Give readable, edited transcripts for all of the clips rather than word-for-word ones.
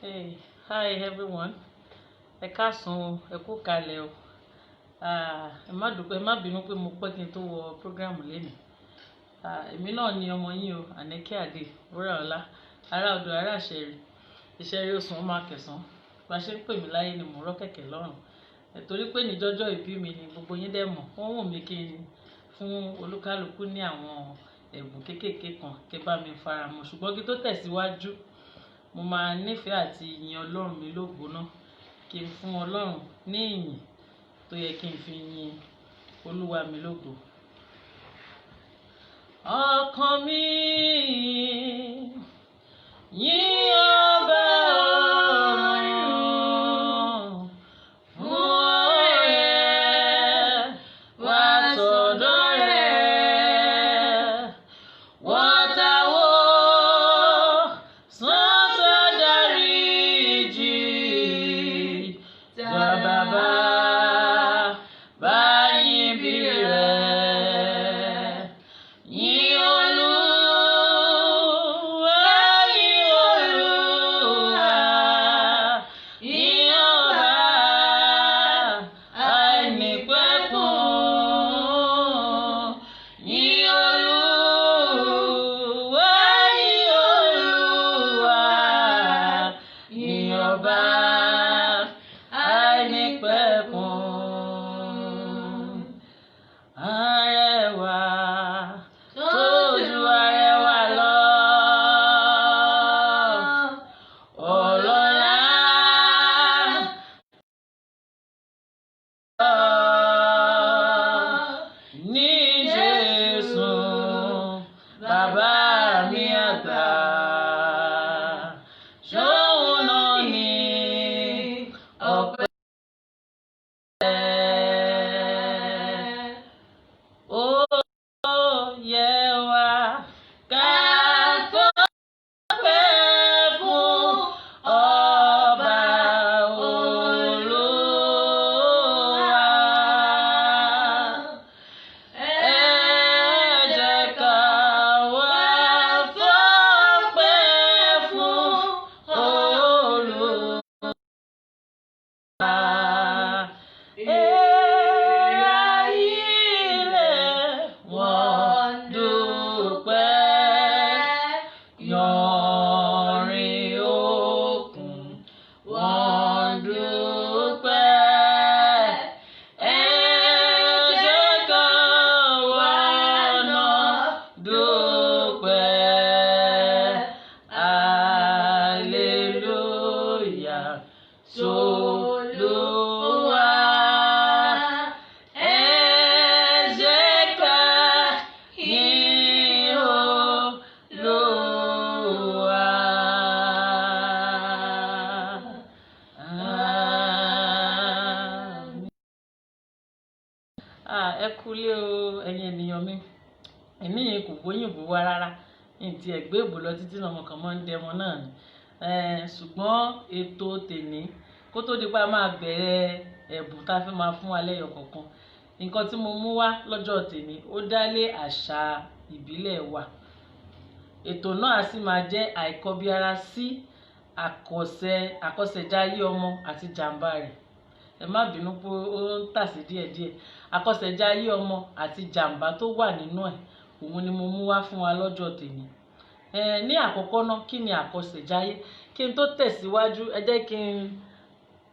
Hey, hi everyone. Ẹ káàsán o, ẹ kú kalẹ̀ o. Ẹ má bínú pé mo pẹ́ kí n tó wọ program lénìí. Èmi náà ni ọmọ yín o, Àníkẹ́ Adé, Wúràọlá, ará odò ará àṣẹrí. Ìṣẹ̀rí Òsùn ọmọ Akẹ̀sán. Bá ṣe ń pè mí láyé ni mò ń rọ́ kẹ̀kẹ́ lọ́rùn. Torí pé níjọ́jọ́ ìbí mi ni gbogbo yín dẹ̀ mọ̀. Wọ́n wù mí kí n fún olúkálùkù ní àwọn ẹ̀bùn kéékèèké kan kí bá mi faramọ́. Ṣùgbọ́n kí tó tẹ̀síwájú, mo máa nífẹ̀ẹ́ àti yin Ọlọ́run mi lógo náà. Kí n fún Ọlọ́run ní ìyìn tó yẹ kí n fi yin Olúwa mi lógo. Ọkàn mi yìn ọba ọ̀run fún oore wá tọ̀dọ̀ rẹ̀. Wọ́tàwó sọ́tọ̀ dáríjì dá bàbá báyìí bí rẹ̀. Yìn Olúwa, yìn Olúwa, yìn ọba àìnípẹ̀kun. Yìn Olúwa, yìn Olúwa, yìn ọba àìnípẹ̀kun. Arẹwà tójú arẹwà lọ, ọlọ́lá ní Jésù, bàbá mi àgbà. Ṣóhun náà ni ọpẹ́. Ó yẹ wá ká fọpẹ́ fún ọba Olúwa. Ẹ jẹ́ ká wá fọpẹ́ fún Olúwa. Èèrà ilẹ̀ wọ́n dúpẹ́, yanrìn òkun wọ́n dúpẹ́. Ẹ jẹ́ ká wa náà dúpẹ́. Hallelujah s'Olúwa. Ẹ jẹ́ ká yìn Olúwa. Àmín. Ẹ kúlé o, ẹ̀yin ènìyàn mi. Èmi yẹn kò gbóyìnbó wá rárá. Ntí ẹ̀gbẹ́ ìbò lọ títí náà mo kàn máa ń dẹmọ náà ni. Ṣùgbọ́n ètò tèmi kó tó di pé a máa bẹ̀rẹ̀ ẹ̀bùn tá a fi máa fún wa lẹ́yọ kọ̀ọ̀kan. Nǹkan tí mo mú wá lọ́jọ́ tèmi ó dá lé àṣà ìbílẹ̀ wa. Ètò náà sì máa jẹ́ àìkọbiara sí àkọsẹ̀jayé ọmọ àti jàǹbá rẹ̀. Ẹ má bínú pé ó ń tàsé díẹ̀díẹ̀. Àkọsẹ̀jayé ọmọ àti jàǹbá tó wà nínú ẹ̀, òun ni mo mú wá fún wa lọ́jọ́ tèmi. Ní àkọ́kọ́ náà, kí ni àkọsẹ̀jayé? Kí n tó tẹ̀síwájú, ẹ jẹ́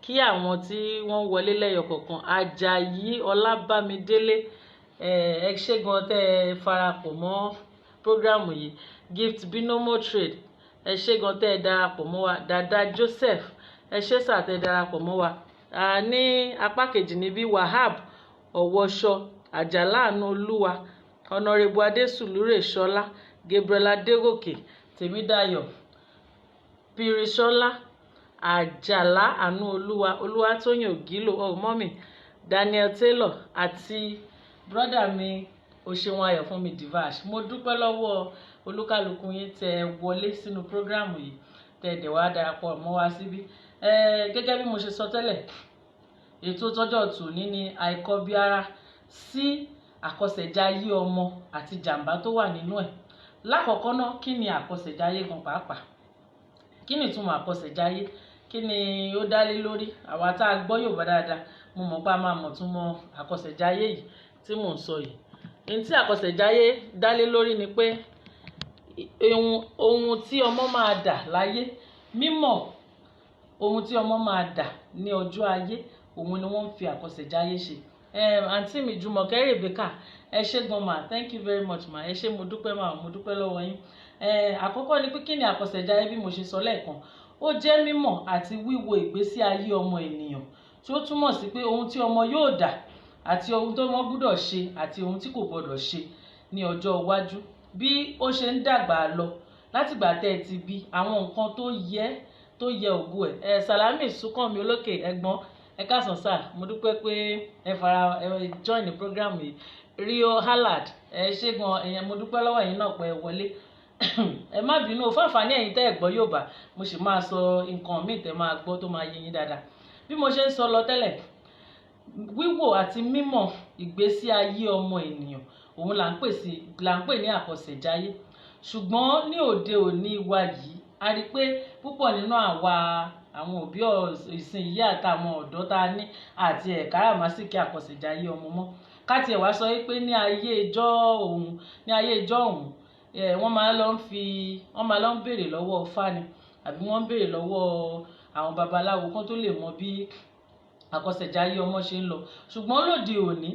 kí àwọn tí wọ́n wọlé lẹ́yọ kọ̀ọ̀kan. Àjàyí Ọlábámidélé, ẹ ṣé gan tẹ́ ẹ farapọ̀ mọ́ program yìí. Gift Binomo Trade, ẹ ṣé gan tẹ́ ẹ darapọ̀ mọ́ wa. Dada Joseph, ẹ ṣé sà tẹ́ ẹ darapọ̀ mọ́ wa. Ní apá kejì níbí, Wahab Ọ̀wọ́ṣọ, Àjàlá Àánú Olúwa, Honorable Adésùlúrè Ṣọlá, Gabriel Adégòkè, Tèmídayọ̀ Píríṣọlá, Àjàlá Àánú Olúwa, Olúwatóyìn Ògìlò, mọ́mì Daniel Taylor àti brọ́dà mi Òṣèwọ̀n Ayọ̀fúnmi Divash. Mo dúpẹ́ lọ́wọ́ olúkálùkù yín tẹ́ ẹ wọlé sínú prógráàmù yìí, tẹ́ ẹ dẹ̀ wá darapọ̀ mọ́ wa síbí. Gẹ́gẹ́ bí mo ṣe sọ tẹ́lẹ̀, ètò tọ́jọ́ tòní ni àìkọbiara sí àkọsẹ̀jayé ọmọ àti jàǹbá tó wà nínú ẹ̀. Lákọ̀ọ́kọ́ náà, kí ni àkọsẹ̀jayé gan pàápàá? Kí ni ìtumọ̀ àkọsẹ̀jayé? Kí ni ó dá lé lórí? Àwa tá a gbọ́ Yorùbá dáadáa, mo mọ̀ pé a máa mọ̀ túmọ̀ àkọsẹ̀jayé yìí tí mò ń sọ yìí. Ohun tí àkọsẹ̀jayé dá lé lórí ni pé ohun tí ọmọ máa dà láyé, mímọ̀ ohun tí ọmọ máa dà ní ọjọ́ ayé, òun ni wọ́n ń fi àkọsẹ̀jayé ṣe. Àǹtí mi Jùmọ̀kẹ́ Rebecca, ẹ ṣé gan ma, thank you very much ma, ẹ ṣé, mo dúpẹ́ ma, mo dúpẹ́ lọ́wọ́ yín. Àkọ́kọ́ ni pé kí ni àkọsẹ̀jayé? Bí mo ṣe sọ lẹ́ẹ̀kan, ó jẹ́ mímọ̀ àti wíwo ìgbésí ayé ọmọ ènìyàn, tí ó túmọ̀ sí pé ohun tí ọmọ yóò dà àti ohun tó wọ́n gbọ́dọ̀ ṣe àti ohun tí kò gbọ́dọ̀ ṣe ní ọjọ́ iwájú. Bí ó ṣe ń dàgbà lọ látìgbà tẹ́ ẹ ti bí, àwọn nǹkan tó yẹ ògo ẹ̀. Salami Sukanmi Olókè ẹ̀gbọ́n, ẹ káàsán sà, mo dúpẹ́ pé ẹ join the program yìí. Rio Halad, ẹ ṣé gan, mo dúpẹ́ lọ́wọ́ ẹ̀yin náà pé ẹ wọlé. Ẹ má bínú, fún àǹfààní ẹ̀yin tẹ́ ẹ gbọ́ Yorùbá, mo sì máa sọ nǹkan míì tẹ́ máa gbọ́ tó máa yé yín dáadáa. Bí mo ṣe ń sọ lọ tẹ́lẹ̀, wíwò àti mímọ̀ ìgbésí ayé ọmọ ènìyàn, òun là ń pè ní àkọsẹ̀jayé. Ṣùgbọ́n ní òde òní wa yìí, a rí pé púpọ̀ nínú àwọn òbí ìsìn yìí àtàwọn ọ̀dọ́ ta ní àti káràmásìkí àkọsẹ̀jayé ọmọ mọ́. Ká tiẹ̀ wá sọ pé ní ayé ìjọ́ òun, wọ́n máa lọ ń béèrè lọ́wọ́ Ifá ni, àbí wọ́n ń béèrè lọ́wọ́ àwọn babaláwo kan tó lè mọ bí àkọsẹ̀jayé ọmọ ṣe ń lọ. Ṣùgbọ́n lóde òní,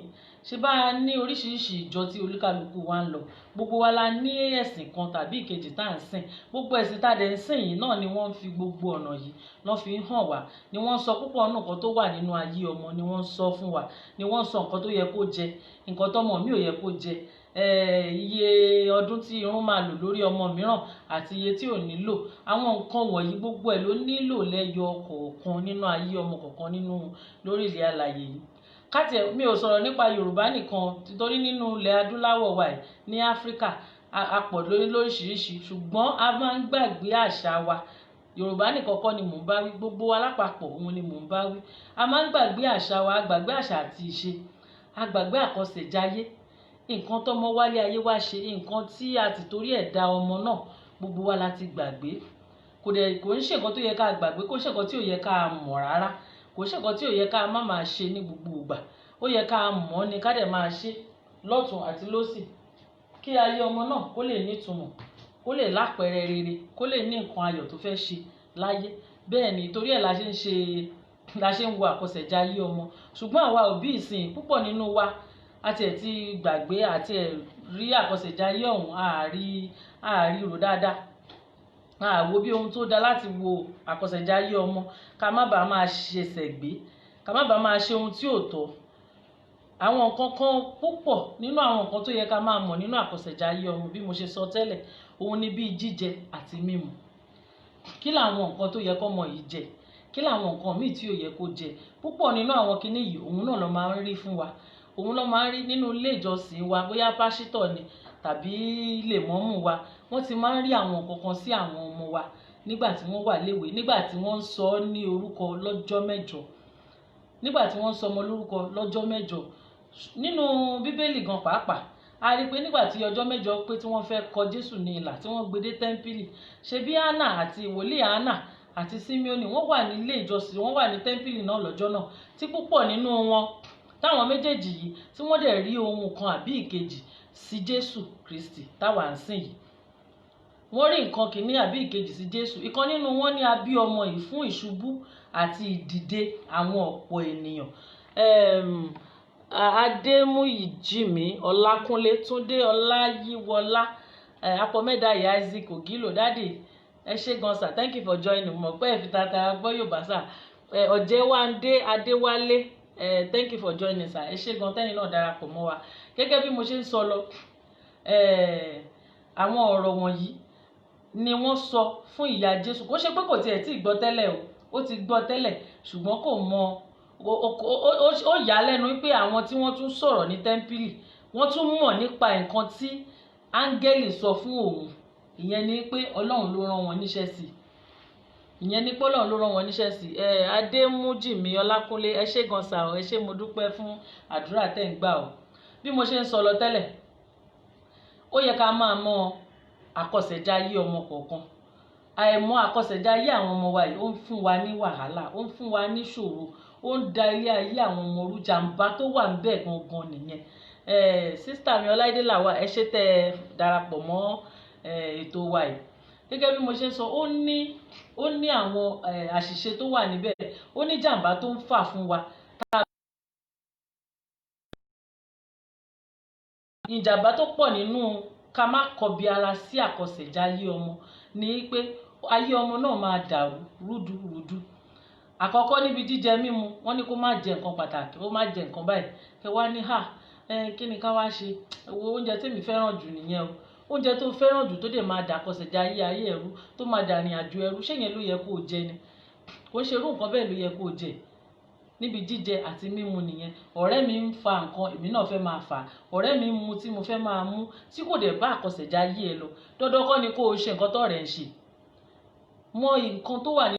ṣe bá a ní oríṣiríṣi ìjọ tí olúkálùkù wa ń lọ, gbogbo wa la ní ẹ̀sìn kan tàbí ìkejì tá à ń sìn. Gbogbo ẹ̀sìn tá a dẹ̀ ń sìn yìí náà ni wọ́n fi gbogbo ọ̀nà yìí lọ́ fi ń hàn wá, ni wọ́n sọ púpọ̀ nǹkan tó wà nínú ayé ọmọ, ni wọ́n sọ fún wa, ni wọ́n sọ nǹkan tó yẹ kó jẹ, nǹkan tọ́mọ mi ò yẹ kó jẹ, iye ọdún tí irun máa lò lórí ọmọ mìíràn àti iye tí ò nílò. Àwọn nǹkan wọ̀nyí gbogbo ẹ̀ ló nílò lẹ́yọ kọ̀ọ̀kan nínú ayé ọmọ kọ̀ọ̀kan lórí ilẹ̀ alààyè yìí. Mi ò sọ̀rọ̀ nípa Yorùbá nìkan, nítorí nínú ilẹ̀ adúláwọ̀ wa yìí ní Áfíríkà a pọ̀ lóríṣiríṣi, ṣùgbọ́n a máa ń gbàgbé àṣà wa. Yorùbá nìkan kọ́ ni mò ń bá wí, gbogbo alápapọ̀ òun ni mò ń bá wí. A máa ń gbàgbé àṣà wa, a gbàgbé àṣà àti ìṣe, a gbàgbé àkọsẹ̀jayé, nǹkan tọ́mọ wálé ayé wá ṣe, nǹkan tí a ti torí ẹ̀ dá ọmọ náà, gbogbo wa la ti gbàgbé. Kò ń ṣe nǹkan tó yẹ ká gbàgbé, kò ń ṣe nǹkan tí ò yẹ ká mọ̀ rárá, kò ń ṣe nǹkan tí ò yẹ ká máa ṣe ní gbogbo ìgbà. Ó yẹ ká mọ̀ ni, ká dẹ̀ máa ṣe lọ́tùn àti lósì, kí ayé ọmọ náà kó lè ní ìtumọ̀, kó lè lápẹẹrẹ rere, kó lè ní nǹkan ayọ̀ tó fẹ́ ṣe láyé. Bẹ́ẹ̀ ni, torí ẹ̀ la ṣe ń wo àkọsẹ̀jayé ọmọ. Ṣùgbọ́n àwa òbí ìsìn, púpọ̀ nínú wa àti ẹ̀ ti gbàgbé àti ẹ̀ rí àkọsẹ̀jayé ọ̀hún, àárí rò dáadáa. Wo bí ohun tó dá láti wo àkọsẹ̀jayé ọmọ, ká má bàa máa ṣe ṣẹ̀gbé, ká má bàa máa ṣe ohun tí ò tọ́. Àwọn nǹkan kan púpọ̀ nínú àwọn nǹkan tó yẹ ká máa mọ̀ nínú àkọsẹ̀jayé ọmọ, bí mo ṣe sọ tẹ́lẹ̀, òun ni bí jíjẹ àti mímu. Kí làwọn nǹkan tó yẹ kọ́mọ yìí jẹ? Kí làwọn nǹkan míì tí ò yẹ kó jẹ? Púpọ̀ nínú àwọn kinní yìí, òun náà ló máa ń rí fún wa. Òun ló máa ń rí nínú ilé ìjọsìn wa, bóyá pásítọ̀ ni tàbí lèmọ́mù wa. Wọ́n ti máa ń rí àwọn nǹkan kan sí àwọn ọmọ wa nígbà tí wọ́n wà léwe, nígbà tí wọ́n ń sọ ọ́ ní orúkọ lọ́jọ́ mẹ́jọ. Nígbà tí wọ́n ń sọ ọmọ lórúkọ lọ́jọ́ mẹ́jọ. Nínú Bíbélì gan pàápàá, a rí pé nígbà tí ọjọ́ mẹ́jọ pé tí wọ́n fẹ́ kọ Jésù ní ilà, tí wọ́n gbé dé tẹ́ḿpìlì, ṣe bí Hánà àti wòlíì Hánà àti Síméónì, wọ́n wà ní ilé ìjọsìn, wọ́n wà ní tẹ́ḿpìlì náà lọ́jọ́ náà, tí púpọ̀ nínú wọn, táwọn méjèèjì yìí, tí wọ́n dẹ̀ rí ohun kan àbí ìkejì sí Jésù Kristi táwa ń sìn yìí. Wọ́n rí nǹkan kìíní àbí ìkejì sí Jésù. Ìkan nínú wọn ní a bí ọmọ yìí fún ìṣubú àti ìdìde àwọn ọ̀pọ̀ ènìyàn. Adémúyìjímí Ọlákúnlé, Túndé Ọláyíwọlá, Apọ̀mẹ́dàyà Isaac Ògìlò, dáàdì ẹ ṣé gan sir, thank you for joining. Mo mọ̀ pé ẹ fi tata gbọ́ Yorùbá sir. Ọ̀jẹ̀wándé Adéwálé, thank you for joining sir, ẹ ṣé gan, tẹ́yin náà darapọ̀ mọ́ wa. Gẹ́gẹ́ bí mo ṣe ń sọ lọ, àwọn ọ̀rọ̀ wọ̀nyí ni wọ́n sọ fún ìyá Jésù. Kò ṣe pé kò tiẹ̀ tí gbọ́ tẹ́lẹ̀ o, ó ti gbọ́ tẹ́lẹ̀, ṣùgbọ́n kò mọ̀, ó yà á lẹ́nu pé àwọn tí wọ́n tún sọ̀rọ̀ ní tẹ́ḿpìlì, wọ́n tún mọ̀ nípa nǹkan tí áńgẹ́lì sọ fún òun. Ìyẹn ni pé Ọlọ́run ló rán wọn níṣẹ́ sí. Adémújìmí Ọlákúnlé, ẹ ṣé gan sir, ẹ ṣé, mo dúpẹ́ fún àdúrà tẹ́ ń gbà o. Bí mo ṣe ń sọ lọ tẹ́lẹ̀, ó yẹ ká máa mọ àkọsẹ̀jayé ọmọ kọ̀ọ̀kan. àìmọ̀ àkọsẹ̀jáyé àwọn ọmọ wa yìí ó ń fún wa ní wàhálà, ó ń fún wa ní ṣòro, ó ń da ilé ayé àwọn ọmọ orú. Jàǹbá tó wà níbẹ̀ gangan nìyẹn. Sísítà mi Ọláìdé Lawal, ẹ ṣé tẹ́ ẹ darapọ̀ mọ́ ètò wa yìí. Gẹ́gẹ́ bí mo ṣe ń sọ, ó ní àwọn àṣìṣe tó wà níbẹ̀, ó ní jàǹbá tó ń fà fún wa. Ìjàmbá tó pọ̀ nínú ká má kọbi ara sí àkọsẹ̀jáyé ọmọ ni pé ayé ọmọ náà máa dàrú rúdurùdu. Àkọ́kọ́ níbi jíjẹ mímu, wọ́n ní kó má jẹ nǹkan pàtàkì, ó má jẹ nǹkan báyìí. Kẹ wá ní kí ni ká wá ṣe? Oúnjẹ tí mi fẹ́ràn jù nìyẹn o. Oúnjẹ tó fẹ́ràn jù tó dẹ̀ máa dà àkọsẹ̀jáyé ayé ẹrú, tó máa dà ìrìn àjò ẹrú, ṣé yẹn ló yẹ kó jẹ ni? Kò ṣe irú nǹkan bẹ́ẹ̀ ló yẹ kó jẹ. Níbi jíjẹ àti mímu nìyẹn. Ọ̀rẹ́ mi ń fa nǹkan, èmi náà fẹ́ máa fà. Ọ̀rẹ́ mi ń mu tí mo fẹ́ máa mú, tí kò dẹ̀ bá àkọsẹ̀jáyé ẹ lọ. Dandan kọ́ ni kó o ṣe nǹkan tó ọ̀rẹ́ ń ṣe. Mọ nǹkan tó wà ní